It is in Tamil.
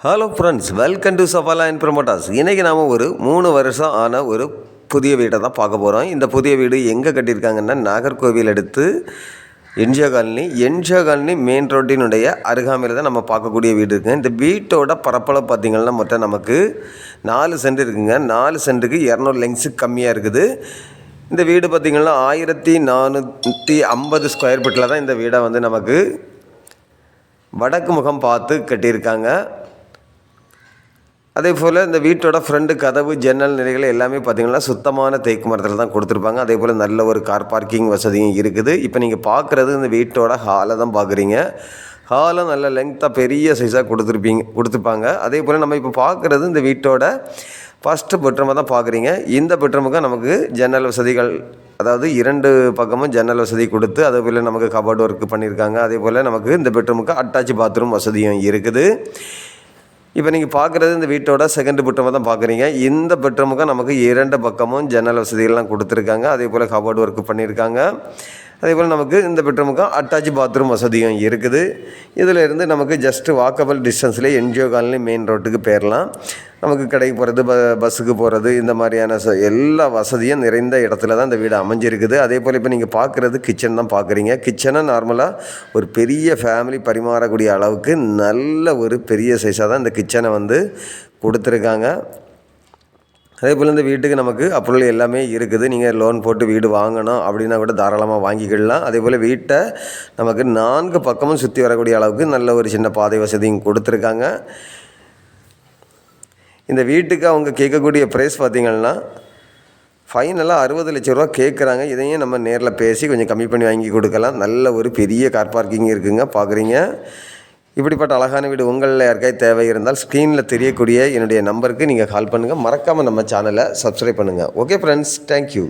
Hello friends, welcome to Safala and promoters. இன்றைக்கி நாம் ஒரு 3 வருஷம் ஆன ஒரு புதிய வீட்டை தான் பார்க்க போகிறோம். இந்த புதிய வீடு எங்கே கட்டியிருக்காங்கன்னா நாகர்கோவில் அடுத்து என்ஜிஓ காலனி மெயின் ரோட்டினுடைய அருகாமையில் தான் நம்ம பார்க்கக்கூடிய வீடு இருக்குங்க. இந்த வீட்டோட பரப்பளவு பார்த்திங்கன்னா மொத்தம் நமக்கு 4 சென்ட் இருக்குங்க. 4 சென்ட்டுக்கு 200 லெங்ஸு கம்மியாக இருக்குது. இந்த வீடு பார்த்திங்கன்னா 1450 ஸ்கொயர் ஃபீட்டில் தான் இந்த வீடை வந்து நமக்கு வடக்கு முகம் பார்த்து கட்டியிருக்காங்க. அதே போல் இந்த வீட்டோட ஃப்ரண்ட் கதவு ஜன்னல் நிலைகள் எல்லாமே பார்த்திங்கன்னா சுத்தமான தேக்கு மரத்தில் தான் கொடுத்துருப்பாங்க. அதே போல் நல்ல ஒரு கார் பார்க்கிங் வசதியும் இருக்குது. இப்போ நீங்கள் பார்க்குறது இந்த வீட்டோட ஹாலை தான் பார்க்குறீங்க. ஹாலும் நல்ல லெங்க்த்தாக பெரிய சைஸாக கொடுத்துருப்பாங்க. அதே போல் நம்ம இப்போ பார்க்குறது இந்த வீட்டோட ஃபஸ்ட்டு பெட்ரூமை தான் பார்க்குறீங்க. இந்த பெட்ரூமுக்கு நமக்கு ஜன்னல் வசதிகள், அதாவது 2 பக்கமும் ஜன்னல் வசதி கொடுத்து அதே போல் நமக்கு கபோர்டு ஒர்க் பண்ணியிருக்காங்க. அதே போல் நமக்கு இந்த பெட்ரூமுக்கு அட்டாச் பாத்ரூம் வசதியும் இருக்குது. இப்போ நீங்கள் பார்க்குறது இந்த வீட்டோட செகண்ட் பெட்ரூமை தான் பார்க்குறீங்க. இந்த பெட்ரூமுக்கு நமக்கு 2 பக்கமும் ஜன்னல் வசதிகள்லாம் கொடுத்துருக்காங்க. அதே போல் கபோர்டு ஒர்க் பண்ணியிருக்காங்க. அதே போல் நமக்கு இந்த பெட்ரூமுக்கும் அட்டாச் பாத்ரூம் வசதியும் இருக்குது. இதில் இருந்து நமக்கு ஜஸ்ட்டு வாக்கபிள் டிஸ்டன்ஸ்லேயே என்ஜிஓ காலனி மெயின் ரோட்டுக்கு போயிடலாம். நமக்கு கடைக்கு போகிறது, பஸ்ஸுக்கு போகிறது, இந்த மாதிரியான எல்லா வசதியும் நிறைந்த இடத்துல தான் இந்த வீடு அமைஞ்சிருக்குது. அதே போல் இப்போ நீங்கள் பார்க்குறது கிச்சன் தான் பார்க்குறீங்க. கிச்சனை நார்மலாக ஒரு பெரிய ஃபேமிலி பரிமாறக்கூடிய அளவுக்கு நல்ல ஒரு பெரிய சைஸாக தான் இந்த கிச்சனை வந்து கொடுத்துருக்காங்க. அதே போல் இந்த வீட்டுக்கு நமக்கு அப்ரூவல் எல்லாமே இருக்குது. நீங்கள் லோன் போட்டு வீடு வாங்கணும் அப்படின்னா கூட தாராளமாக வாங்கிக்கிடலாம். அதே போல் வீட்டை நமக்கு 4 பக்கமும் சுற்றி வரக்கூடிய அளவுக்கு நல்ல ஒரு சின்ன பாதை வசதியும் கொடுத்துருக்காங்க. இந்த வீட்டுக்கு அவங்க கேட்கக்கூடிய ப்ரைஸ் பார்த்திங்கன்னா ஃபைனலாக 60 லட்ச ரூபா கேட்குறாங்க. இதையும் நம்ம நேரில் பேசி கொஞ்சம் கம்மி பண்ணி வாங்கி கொடுக்கலாம். நல்ல ஒரு பெரிய கார் பார்க்கிங் இருக்குங்க, பார்க்குறீங்க. இப்படிப்பட்ட அழகான வீடு உங்களில் யாருக்காவது தேவை இருந்தால் ஸ்க்ரீனில் தெரியக்கூடிய என்னுடைய நம்பருக்கு நீங்கள் கால் பண்ணுங்கள். மறக்காமல் நம்ம சேனலை சப்ஸ்கிரைப் பண்ணுங்கள். Okay friends, thank you.